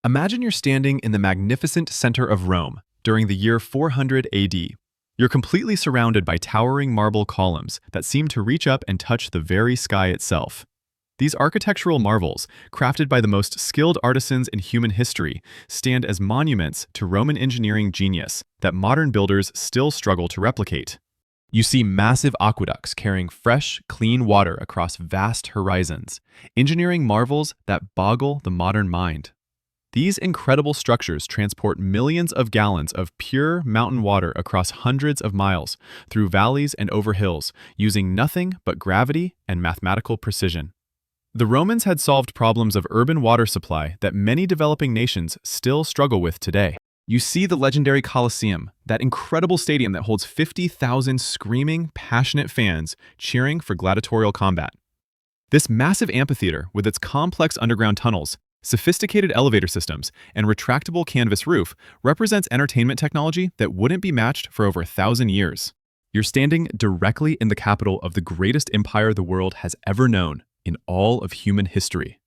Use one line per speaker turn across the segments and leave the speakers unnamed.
Imagine you're standing in the magnificent center of Rome during the year 400 AD. You're completely surrounded by towering marble columns that seem to reach up and touch the very sky itself. These architectural marvels, crafted by the most skilled artisans in human history, stand as monuments to Roman engineering genius that modern builders still struggle to replicate. You see massive aqueducts carrying fresh, clean water across vast horizons, engineering marvels that boggle the modern mind. These incredible structures transport millions of gallons of pure mountain water across hundreds of miles, through valleys and over hills, using nothing but gravity and mathematical precision. The Romans had solved problems of urban water supply that many developing nations still struggle with today. You see the legendary Colosseum, that incredible stadium that holds 50,000 screaming, passionate fans cheering for gladiatorial combat. This massive amphitheater, with its complex underground tunnels, sophisticated elevator systems, and retractable canvas roof, represents entertainment technology that wouldn't be matched for over 1,000 years. You're standing directly in the capital of the greatest empire the world has ever known in all of human history.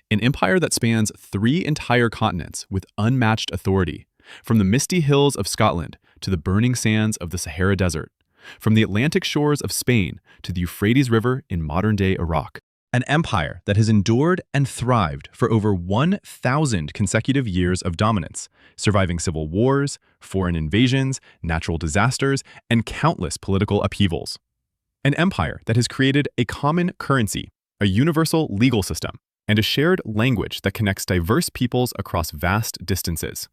An empire that spans 3 entire continents with unmatched authority, from the misty hills of Scotland to the burning sands of the Sahara Desert, from the Atlantic shores of Spain to the Euphrates River in modern-day Iraq. An empire that has endured and thrived for over 1,000 consecutive years of dominance, surviving civil wars, foreign invasions, natural disasters, and countless political upheavals. An empire that has created a common currency, a universal legal system, and a shared language that connects diverse peoples across vast distances.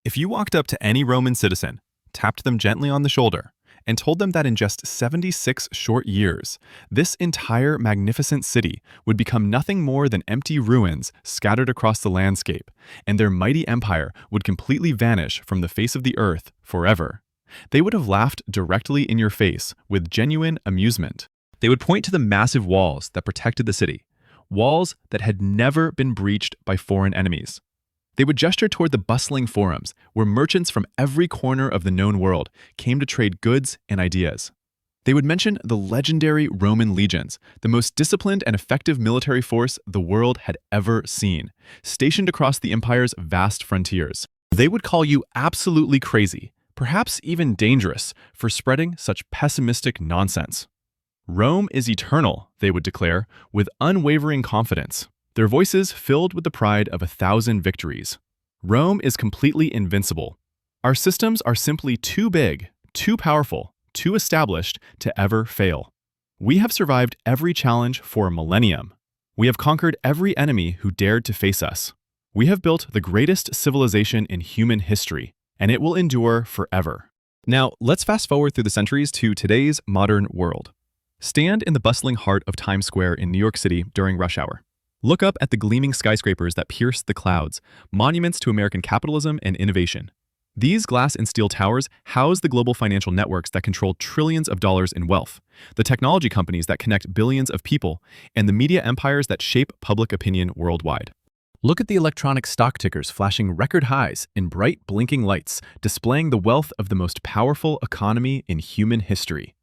If you walked up to any Roman citizen, tapped them gently on the shoulder, and told them that in just 76 short years, this entire magnificent city would become nothing more than empty ruins scattered across the landscape, and their mighty empire would completely vanish from the face of the earth forever, they would have laughed directly in your face with genuine amusement. They would point to the massive walls that protected the city, walls that had never been breached by foreign enemies. They would gesture toward the bustling forums, where merchants from every corner of the known world came to trade goods and ideas. They would mention the legendary Roman legions, the most disciplined and effective military force the world had ever seen, stationed across the empire's vast frontiers. They would call you absolutely crazy, perhaps even dangerous, for spreading such pessimistic nonsense. Rome is eternal, they would declare, with unwavering confidence, their voices filled with the pride of 1,000 victories. Rome is completely invincible. Our systems are simply too big, too powerful, too established to ever fail. We have survived every challenge for a millennium. We have conquered every enemy who dared to face us. We have built the greatest civilization in human history, and it will endure forever. Now, let's fast forward through the centuries to today's modern world. Stand in the bustling heart of Times Square in New York City during rush hour. Look up at the gleaming skyscrapers that pierce the clouds, monuments to American capitalism and innovation. These glass and steel towers house the global financial networks that control trillions of dollars in wealth, the technology companies that connect billions of people, and the media empires that shape public opinion worldwide. Look at the electronic stock tickers flashing record highs in bright blinking lights, displaying the wealth of the most powerful economy in human history.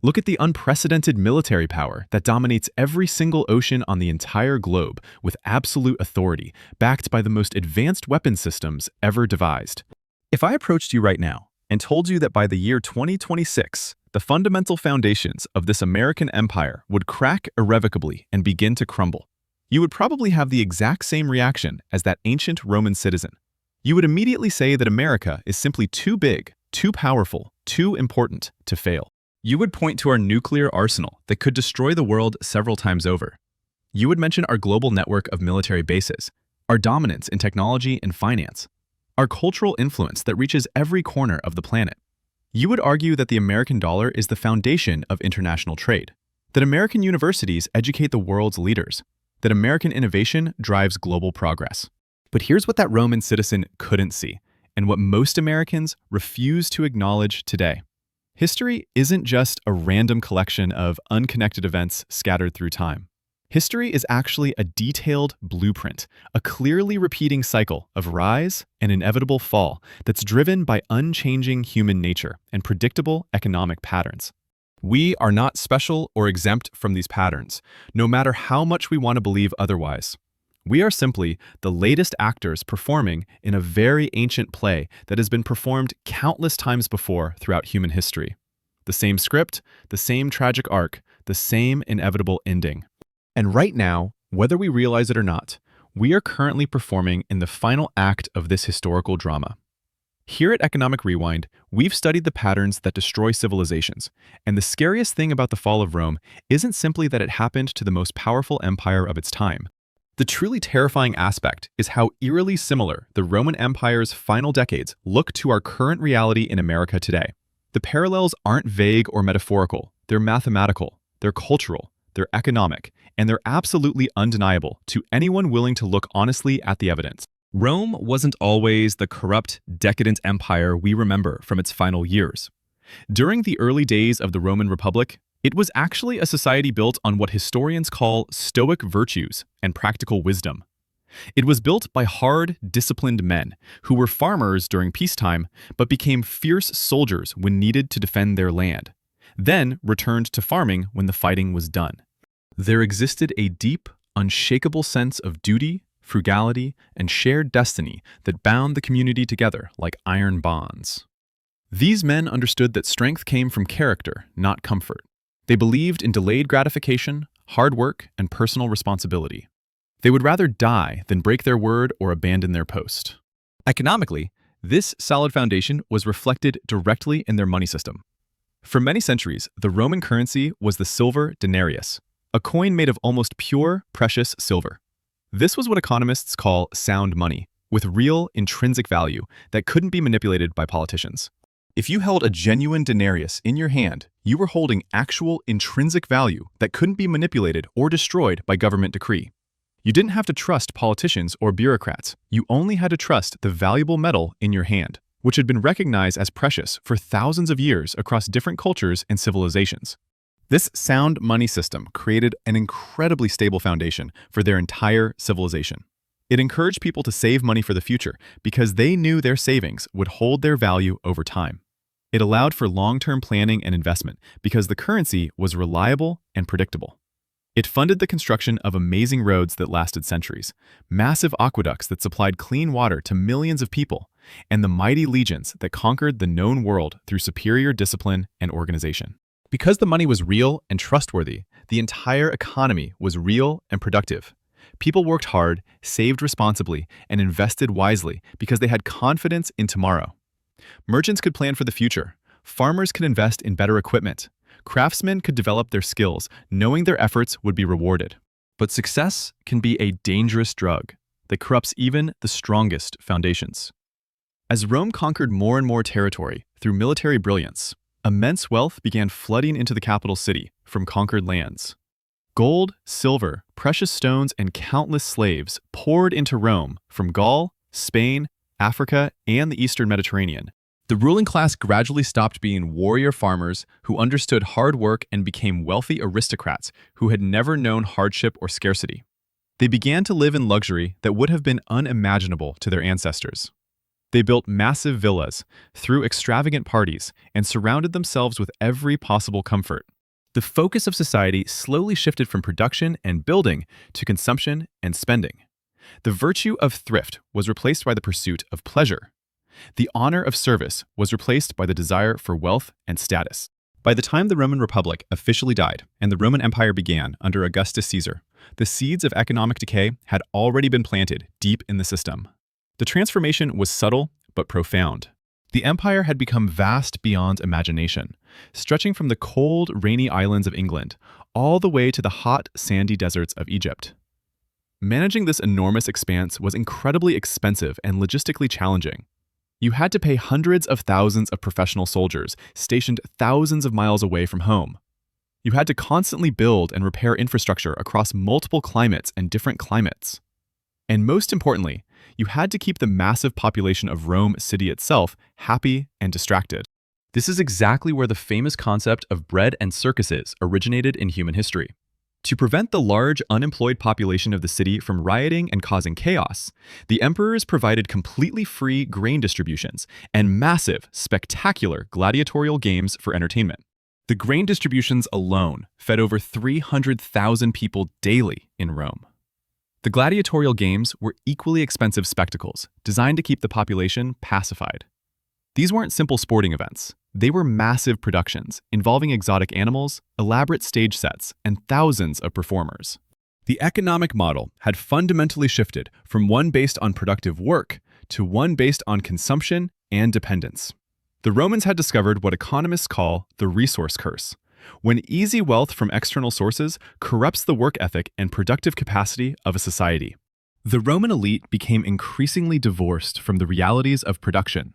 Look at the unprecedented military power that dominates every single ocean on the entire globe with absolute authority, backed by the most advanced weapon systems ever devised. If I approached you right now and told you that by the year 2026, the fundamental foundations of this American empire would crack irrevocably and begin to crumble, you would probably have the exact same reaction as that ancient Roman citizen. You would immediately say that America is simply too big, too powerful, too important to fail. You would point to our nuclear arsenal that could destroy the world several times over. You would mention our global network of military bases, our dominance in technology and finance, our cultural influence that reaches every corner of the planet. You would argue that the American dollar is the foundation of international trade, that American universities educate the world's leaders, that American innovation drives global progress. But here's what that Roman citizen couldn't see, and what most Americans refuse to acknowledge today. History isn't just a random collection of unconnected events scattered through time. History is actually a detailed blueprint, a clearly repeating cycle of rise and inevitable fall that's driven by unchanging human nature and predictable economic patterns. We are not special or exempt from these patterns, no matter how much we want to believe otherwise. We are simply the latest actors performing in a very ancient play that has been performed countless times before throughout human history. The same script, the same tragic arc, the same inevitable ending. And right now, whether we realize it or not, we are currently performing in the final act of this historical drama. Here at Economic Rewind, we've studied the patterns that destroy civilizations, and the scariest thing about the fall of Rome isn't simply that it happened to the most powerful empire of its time. The truly terrifying aspect is how eerily similar the Roman Empire's final decades look to our current reality in America today. The parallels aren't vague or metaphorical, they're mathematical, they're cultural, they're economic, and they're absolutely undeniable to anyone willing to look honestly at the evidence. Rome wasn't always the corrupt, decadent empire we remember from its final years. During the early days of the Roman Republic, it was actually a society built on what historians call stoic virtues and practical wisdom. It was built by hard, disciplined men who were farmers during peacetime but became fierce soldiers when needed to defend their land, then returned to farming when the fighting was done. There existed a deep, unshakable sense of duty, frugality, and shared destiny that bound the community together like iron bonds. These men understood that strength came from character, not comfort. They believed in delayed gratification, hard work, and personal responsibility. They would rather die than break their word or abandon their post. Economically, this solid foundation was reflected directly in their money system. For many centuries, the Roman currency was the silver denarius, a coin made of almost pure, precious silver. This was what economists call sound money, with real, intrinsic value that couldn't be manipulated by politicians. If you held a genuine denarius in your hand, you were holding actual, intrinsic value that couldn't be manipulated or destroyed by government decree. You didn't have to trust politicians or bureaucrats. You only had to trust the valuable metal in your hand, which had been recognized as precious for thousands of years across different cultures and civilizations. This sound money system created an incredibly stable foundation for their entire civilization. It encouraged people to save money for the future because they knew their savings would hold their value over time. It allowed for long-term planning and investment because the currency was reliable and predictable. It funded the construction of amazing roads that lasted centuries, massive aqueducts that supplied clean water to millions of people, and the mighty legions that conquered the known world through superior discipline and organization. Because the money was real and trustworthy, the entire economy was real and productive. People worked hard, saved responsibly, and invested wisely because they had confidence in tomorrow. Merchants could plan for the future. Farmers could invest in better equipment. Craftsmen could develop their skills, knowing their efforts would be rewarded. But success can be a dangerous drug that corrupts even the strongest foundations. As Rome conquered more and more territory through military brilliance, immense wealth began flooding into the capital city from conquered lands. Gold, silver, precious stones, and countless slaves poured into Rome from Gaul, Spain, Africa, and the Eastern Mediterranean. The ruling class gradually stopped being warrior farmers who understood hard work and became wealthy aristocrats who had never known hardship or scarcity. They began to live in luxury that would have been unimaginable to their ancestors. They built massive villas, threw extravagant parties, and surrounded themselves with every possible comfort. The focus of society slowly shifted from production and building to consumption and spending. The virtue of thrift was replaced by the pursuit of pleasure. The honor of service was replaced by the desire for wealth and status. By the time the Roman Republic officially died and the Roman Empire began under Augustus Caesar, the seeds of economic decay had already been planted deep in the system. The transformation was subtle but profound. The empire had become vast beyond imagination, stretching from the cold, rainy islands of England all the way to the hot, sandy deserts of Egypt. Managing this enormous expanse was incredibly expensive and logistically challenging. You had to pay hundreds of thousands of professional soldiers stationed thousands of miles away from home. You had to constantly build and repair infrastructure across multiple climates and different climates. And most importantly, you had to keep the massive population of Rome city itself happy and distracted. This is exactly where the famous concept of bread and circuses originated in human history. To prevent the large unemployed population of the city from rioting and causing chaos, the emperors provided completely free grain distributions and massive, spectacular gladiatorial games for entertainment. The grain distributions alone fed over 300,000 people daily in Rome. The gladiatorial games were equally expensive spectacles designed to keep the population pacified. These weren't simple sporting events. They were massive productions involving exotic animals, elaborate stage sets, and thousands of performers. The economic model had fundamentally shifted from one based on productive work to one based on consumption and dependence. The Romans had discovered what economists call the resource curse, when easy wealth from external sources corrupts the work ethic and productive capacity of a society. The Roman elite became increasingly divorced from the realities of production.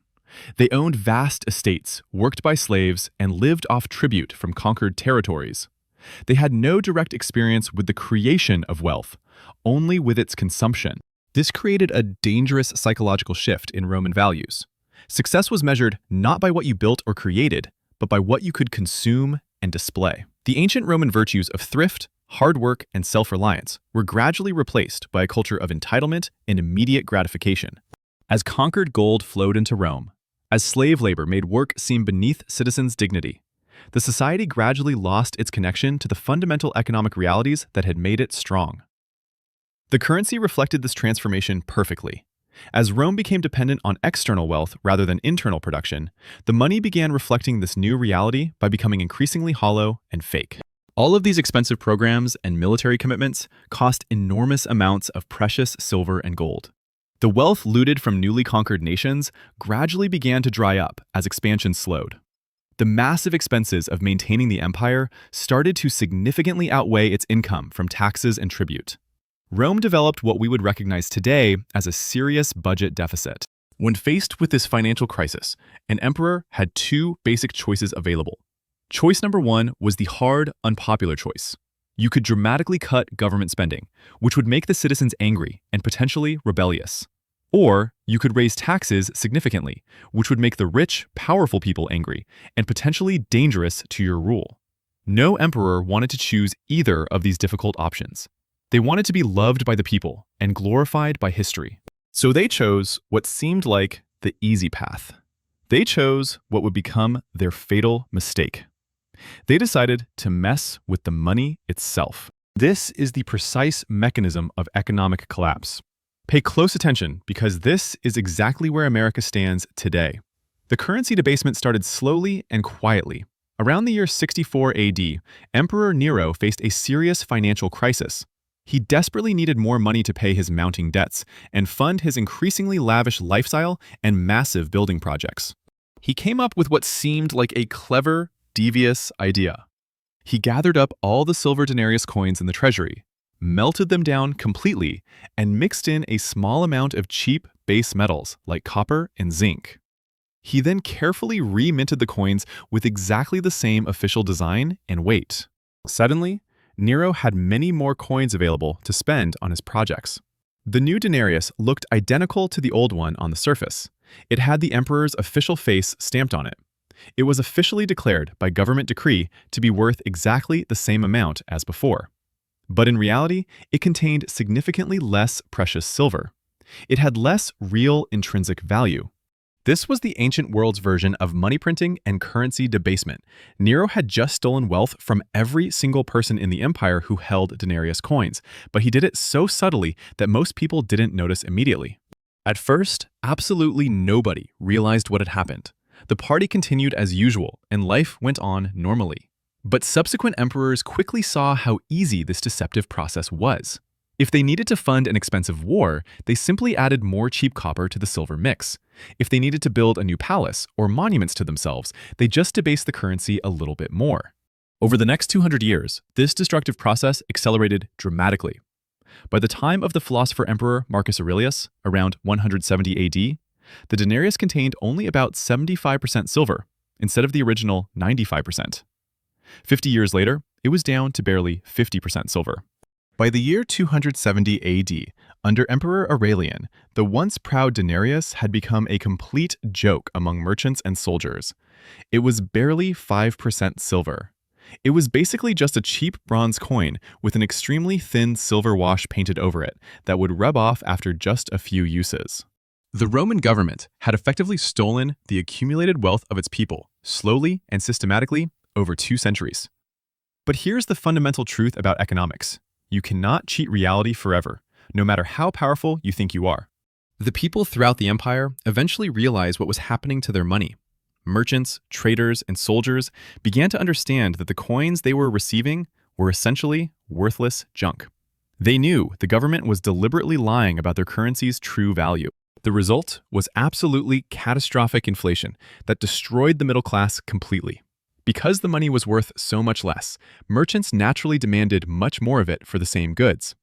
They owned vast estates, worked by slaves, and lived off tribute from conquered territories. They had no direct experience with the creation of wealth, only with its consumption. This created a dangerous psychological shift in Roman values. Success was measured not by what you built or created, but by what you could consume and display. The ancient Roman virtues of thrift, hard work, and self-reliance were gradually replaced by a culture of entitlement and immediate gratification. As conquered gold flowed into Rome, as slave labor made work seem beneath citizens' dignity, the society gradually lost its connection to the fundamental economic realities that had made it strong. The currency reflected this transformation perfectly. As Rome became dependent on external wealth rather than internal production, the money began reflecting this new reality by becoming increasingly hollow and fake. All of these expensive programs and military commitments cost enormous amounts of precious silver and gold. The wealth looted from newly conquered nations gradually began to dry up as expansion slowed. The massive expenses of maintaining the empire started to significantly outweigh its income from taxes and tribute. Rome developed what we would recognize today as a serious budget deficit. When faced with this financial crisis, an emperor had two basic choices available. Choice number one was the hard, unpopular choice. You could dramatically cut government spending, which would make the citizens angry and potentially rebellious. Or you could raise taxes significantly, which would make the rich, powerful people angry and potentially dangerous to your rule. No emperor wanted to choose either of these difficult options. They wanted to be loved by the people and glorified by history. So they chose what seemed like the easy path. They chose what would become their fatal mistake. They decided to mess with the money itself. This is the precise mechanism of economic collapse. Pay close attention because this is exactly where America stands today. The currency debasement started slowly and quietly. Around the year 64 AD, Emperor Nero faced a serious financial crisis. He desperately needed more money to pay his mounting debts and fund his increasingly lavish lifestyle and massive building projects. He came up with what seemed like a clever, devious idea. He gathered up all the silver denarius coins in the treasury, melted them down completely, and mixed in a small amount of cheap base metals like copper and zinc. He then carefully reminted the coins with exactly the same official design and weight. Suddenly, Nero had many more coins available to spend on his projects. The new denarius looked identical to the old one on the surface. It had the emperor's official face stamped on it. It was officially declared by government decree to be worth exactly the same amount as before. But in reality, it contained significantly less precious silver. It had less real intrinsic value. This was the ancient world's version of money printing and currency debasement. Nero had just stolen wealth from every single person in the empire who held denarius coins, but he did it so subtly that most people didn't notice immediately. At first, absolutely nobody realized what had happened. The party continued as usual, and life went on normally. But subsequent emperors quickly saw how easy this deceptive process was. If they needed to fund an expensive war, they simply added more cheap copper to the silver mix. If they needed to build a new palace or monuments to themselves, they just debased the currency a little bit more. Over the next 200 years, this destructive process accelerated dramatically. By the time of the philosopher-emperor Marcus Aurelius, around 170 AD, the denarius contained only about 75% silver, instead of the original 95%. 50 years later, it was down to barely 50% silver. By the year 270 AD, under Emperor Aurelian, the once proud denarius had become a complete joke among merchants and soldiers. It was barely 5% silver. It was basically just a cheap bronze coin with an extremely thin silver wash painted over it that would rub off after just a few uses. The Roman government had effectively stolen the accumulated wealth of its people, slowly and systematically, over 2 centuries. But here's the fundamental truth about economics. You cannot cheat reality forever. no matter how powerful you think you are. The people throughout the empire eventually realized what was happening to their money. Merchants, traders, and soldiers began to understand that the coins they were receiving were essentially worthless junk. They knew the government was deliberately lying about their currency's true value. The result was absolutely catastrophic inflation that destroyed the middle class completely. Because the money was worth so much less, merchants naturally demanded much more of it for the same goods.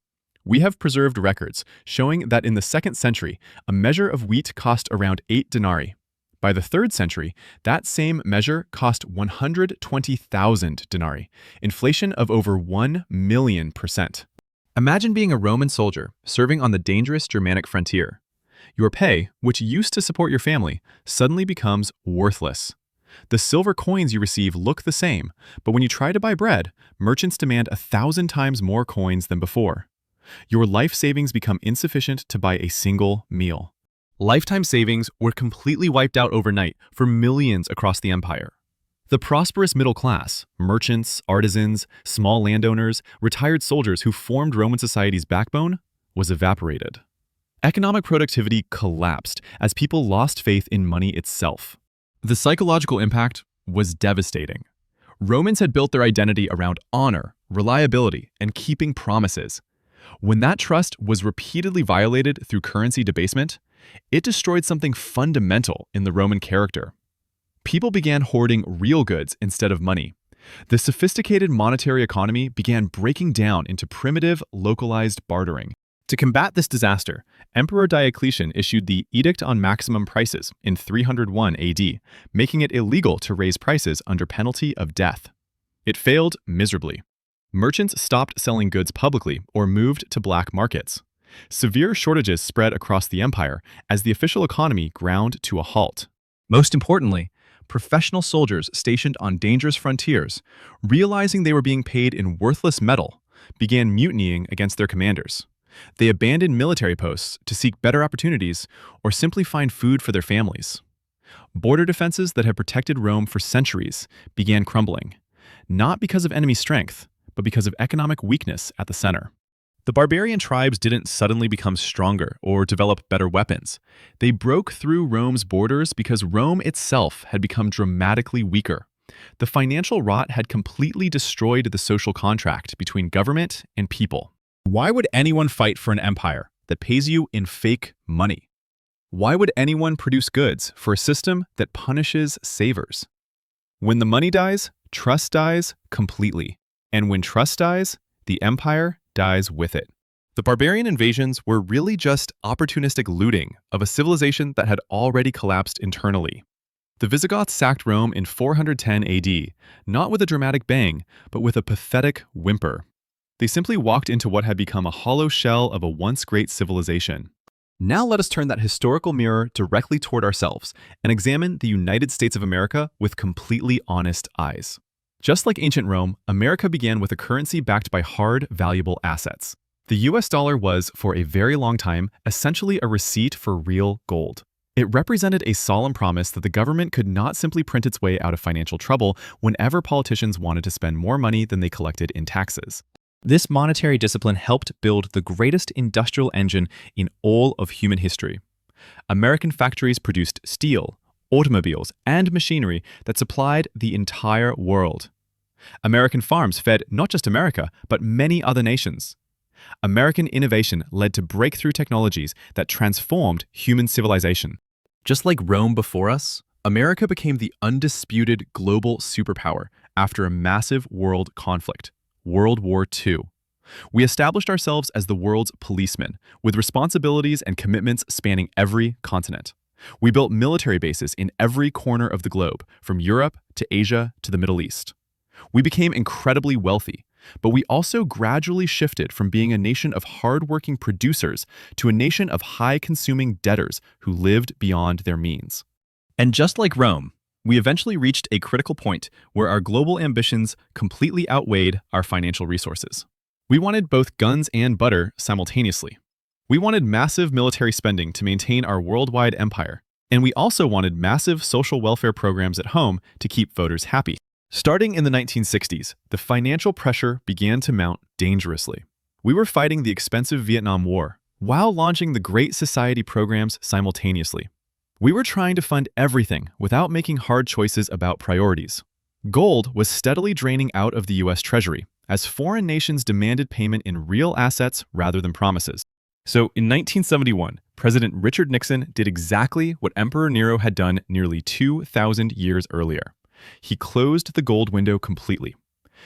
We have preserved records showing that in the 2nd century, a measure of wheat cost around 8 denarii. By the 3rd century, that same measure cost 120,000 denarii, inflation of over 1,000,000%. Imagine being a Roman soldier serving on the dangerous Germanic frontier. Your pay, which used to support your family, suddenly becomes worthless. The silver coins you receive look the same, but when you try to buy bread, merchants demand 1,000 times more coins than before. Your life savings become insufficient to buy a single meal. Lifetime savings were completely wiped out overnight for millions across the empire. The prosperous middle class, merchants, artisans, small landowners, retired soldiers who formed Roman society's backbone, was evaporated. Economic productivity collapsed as people lost faith in money itself. The psychological impact was devastating. Romans had built their identity around honor, reliability, and keeping promises. When that trust was repeatedly violated through currency debasement, it destroyed something fundamental in the Roman character. People began hoarding real goods instead of money. The sophisticated monetary economy began breaking down into primitive, localized bartering. To combat this disaster, Emperor Diocletian issued the Edict on Maximum Prices in 301 AD, making it illegal to raise prices under penalty of death. It failed miserably. Merchants stopped selling goods publicly or moved to black markets. Severe shortages spread across the empire as the official economy ground to a halt. Most importantly, professional soldiers stationed on dangerous frontiers, realizing they were being paid in worthless metal, began mutinying against their commanders. They abandoned military posts to seek better opportunities or simply find food for their families. Border defenses that had protected Rome for centuries began crumbling, not because of enemy strength, but because of economic weakness at the center. The barbarian tribes didn't suddenly become stronger or develop better weapons. They broke through Rome's borders because Rome itself had become dramatically weaker. The financial rot had completely destroyed the social contract between government and people. Why would anyone fight for an empire that pays you in fake money? Why would anyone produce goods for a system that punishes savers? When the money dies, trust dies completely. And when trust dies, the empire dies with it. The barbarian invasions were really just opportunistic looting of a civilization that had already collapsed internally. The Visigoths sacked Rome in 410 AD, not with a dramatic bang, but with a pathetic whimper. They simply walked into what had become a hollow shell of a once great civilization. Now let us turn that historical mirror directly toward ourselves and examine the United States of America with completely honest eyes. Just like ancient Rome, America began with a currency backed by hard, valuable assets. The US dollar was, for a very long time, essentially a receipt for real gold. It represented a solemn promise that the government could not simply print its way out of financial trouble whenever politicians wanted to spend more money than they collected in taxes. This monetary discipline helped build the greatest industrial engine in all of human history. American factories produced steel, automobiles, and machinery that supplied the entire world. American farms fed not just America, but many other nations. American innovation led to breakthrough technologies that transformed human civilization. Just like Rome before us, America became the undisputed global superpower after a massive world conflict, World War II. We established ourselves as the world's policemen, with responsibilities and commitments spanning every continent. We built military bases in every corner of the globe, from Europe to Asia to the Middle East. We became incredibly wealthy, but we also gradually shifted from being a nation of hardworking producers to a nation of high-consuming debtors who lived beyond their means. And just like Rome, we eventually reached a critical point where our global ambitions completely outweighed our financial resources. We wanted both guns and butter simultaneously. We wanted massive military spending to maintain our worldwide empire, and we also wanted massive social welfare programs at home to keep voters happy. Starting in the 1960s, the financial pressure began to mount dangerously. We were fighting the expensive Vietnam War, while launching the Great Society programs simultaneously. We were trying to fund everything without making hard choices about priorities. Gold was steadily draining out of the US Treasury as foreign nations demanded payment in real assets rather than promises. So in 1971, President Richard Nixon did exactly what Emperor Nero had done nearly 2,000 years earlier. He closed the gold window completely.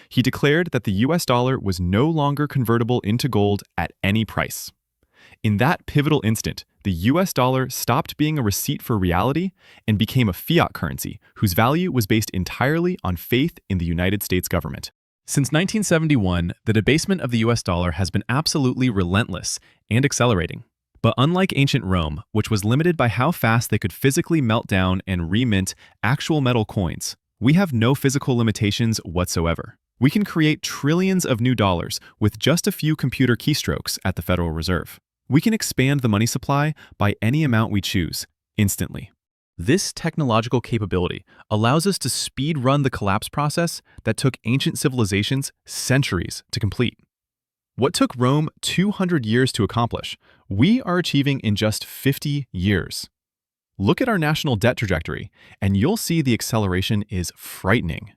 He declared that the US dollar was no longer convertible into gold at any price. In that pivotal instant, the US dollar stopped being a receipt for reality and became a fiat currency whose value was based entirely on faith in the United States government. Since 1971, the debasement of the US dollar has been absolutely relentless and accelerating. But unlike ancient Rome, which was limited by how fast they could physically melt down and remint actual metal coins, we have no physical limitations whatsoever. We can create trillions of new dollars with just a few computer keystrokes at the Federal Reserve. We can expand the money supply by any amount we choose, instantly. This technological capability allows us to speed-run the collapse process that took ancient civilizations centuries to complete. What took Rome 200 years to accomplish, we are achieving in just 50 years. Look at our national debt trajectory, and you'll see the acceleration is frightening.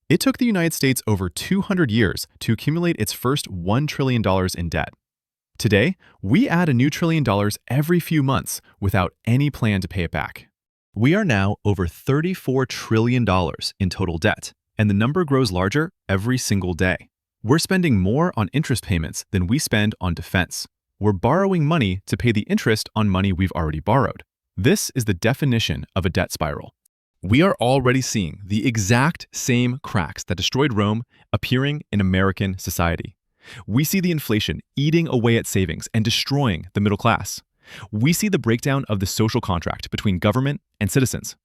It took the United States over 200 years to accumulate its first $1 trillion in debt. Today, we add a new $1 trillion every few months without any plan to pay it back. We are now over $34 trillion in total debt, and the number grows larger every single day. We're spending more on interest payments than we spend on defense. We're borrowing money to pay the interest on money we've already borrowed. This is the definition of a debt spiral. We are already seeing the exact same cracks that destroyed Rome appearing in American society. We see the inflation eating away at savings and destroying the middle class. We see the breakdown of the social contract between government and citizens.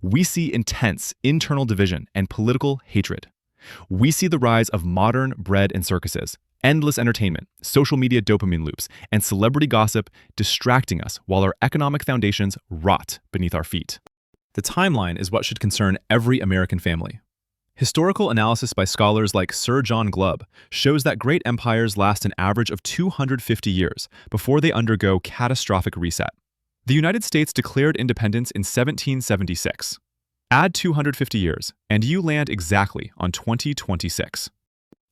We see intense internal division and political hatred. We see the rise of modern bread and circuses, endless entertainment, social media dopamine loops, and celebrity gossip distracting us while our economic foundations rot beneath our feet. The timeline is what should concern every American family. Historical analysis by scholars like Sir John Glubb shows that great empires last an average of 250 years before they undergo catastrophic reset. The United States declared independence in 1776. Add 250 years, and you land exactly on 2026.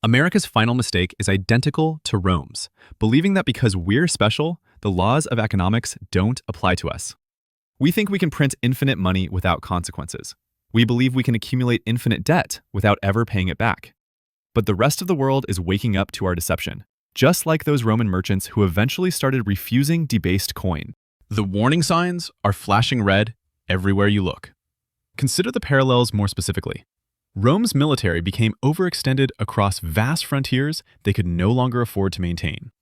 America's final mistake is identical to Rome's, believing that because we're special, the laws of economics don't apply to us. We think we can print infinite money without consequences. We believe we can accumulate infinite debt without ever paying it back. But the rest of the world is waking up to our deception, just like those Roman merchants who eventually started refusing debased coin. The warning signs are flashing red everywhere you look. Consider the parallels more specifically. Rome's military became overextended across vast frontiers they could no longer afford to maintain.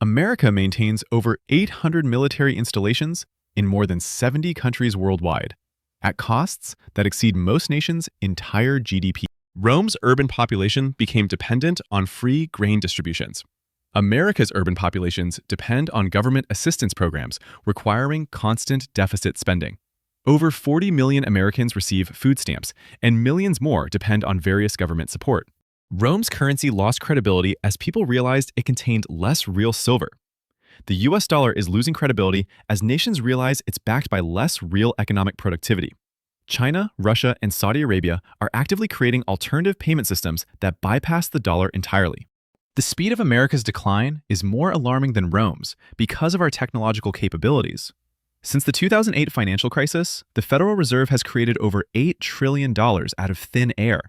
America maintains over 800 military installations in more than 70 countries worldwide, at costs that exceed most nations' entire GDP. Rome's urban population became dependent on free grain distributions. America's urban populations depend on government assistance programs requiring constant deficit spending. Over 40 million Americans receive food stamps, and millions more depend on various government support. Rome's currency lost credibility as people realized it contained less real silver. The US dollar is losing credibility as nations realize it's backed by less real economic productivity. China, Russia, and Saudi Arabia are actively creating alternative payment systems that bypass the dollar entirely. The speed of America's decline is more alarming than Rome's because of our technological capabilities. Since the 2008 financial crisis, the Federal Reserve has created over $8 trillion out of thin air.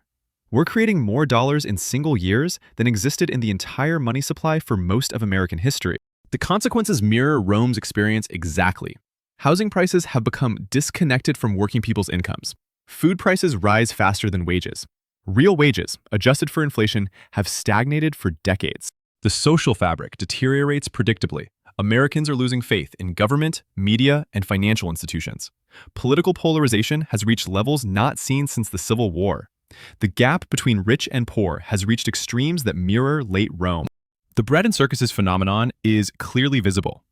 We're creating more dollars in single years than existed in the entire money supply for most of American history. The consequences mirror Rome's experience exactly. Housing prices have become disconnected from working people's incomes. Food prices rise faster than wages. Real wages, adjusted for inflation, have stagnated for decades. The social fabric deteriorates predictably. Americans are losing faith in government, media, and financial institutions. Political polarization has reached levels not seen since the Civil War. The gap between rich and poor has reached extremes that mirror late Rome. The bread and circuses phenomenon is clearly visible.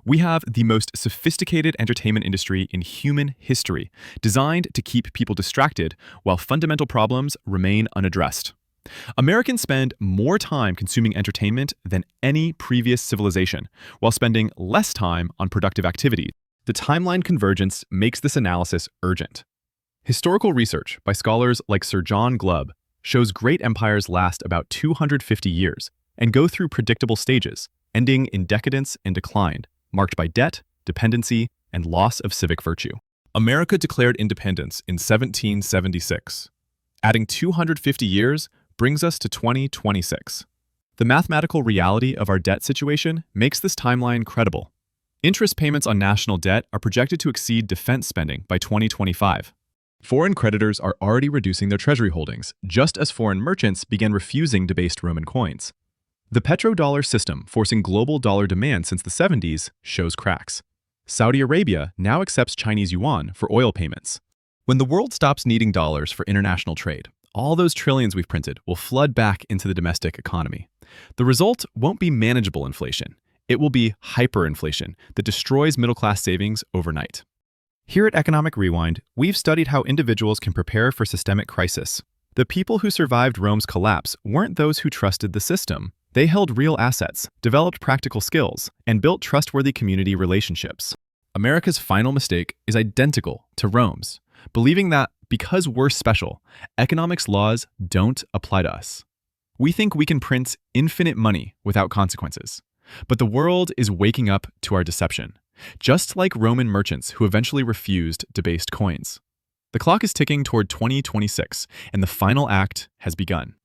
We have the most sophisticated entertainment industry in human history, designed to keep people distracted while fundamental problems remain unaddressed. Americans spend more time consuming entertainment than any previous civilization, while spending less time on productive activities. The timeline convergence makes this analysis urgent. Historical research by scholars like Sir John Glubb shows great empires last about 250 years and go through predictable stages, ending in decadence and decline, marked by debt, dependency, and loss of civic virtue. America declared independence in 1776. Adding 250 years brings us to 2026. The mathematical reality of our debt situation makes this timeline credible. Interest payments on national debt are projected to exceed defense spending by 2025. Foreign creditors are already reducing their treasury holdings, just as foreign merchants began refusing debased Roman coins. The petrodollar system, forcing global dollar demand since the 70s, shows cracks. Saudi Arabia now accepts Chinese yuan for oil payments. When the world stops needing dollars for international trade, all those trillions we've printed will flood back into the domestic economy. The result won't be manageable inflation. It will be hyperinflation that destroys middle-class savings overnight. Here at Economic Rewind, we've studied how individuals can prepare for systemic crisis. The people who survived Rome's collapse weren't those who trusted the system. They held real assets, developed practical skills, and built trustworthy community relationships. America's final mistake is identical to Rome's, believing that because we're special, economics laws don't apply to us. We think we can print infinite money without consequences. But the world is waking up to our deception, just like Roman merchants who eventually refused debased coins. The clock is ticking toward 2026, and the final act has begun.